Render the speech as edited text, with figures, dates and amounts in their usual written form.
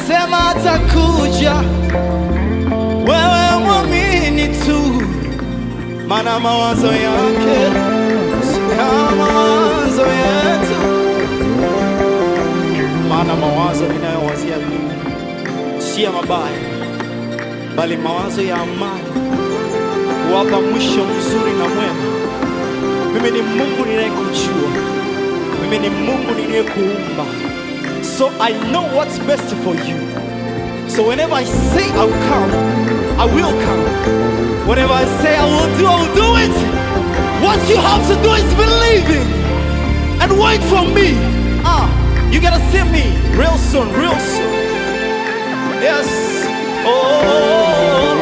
alisema atakuja, wewe mwamini tu, maana mawazo yake si kama mawazo yetu. Maana mawazo ninayowazia mimi si ya mabaya, bali mawazo ya amani, kuwapa mwisho mzuri na mwema. Mimi ni Mungu ninayekujua, mimi ni Mungu ninayekuumba. So I know what's best for you. So whenever I say I'll come, I will come. Whenever I say I will do it. What you have to do is believe it and wait for me. You gotta see me real soon, real soon. Yes. Oh.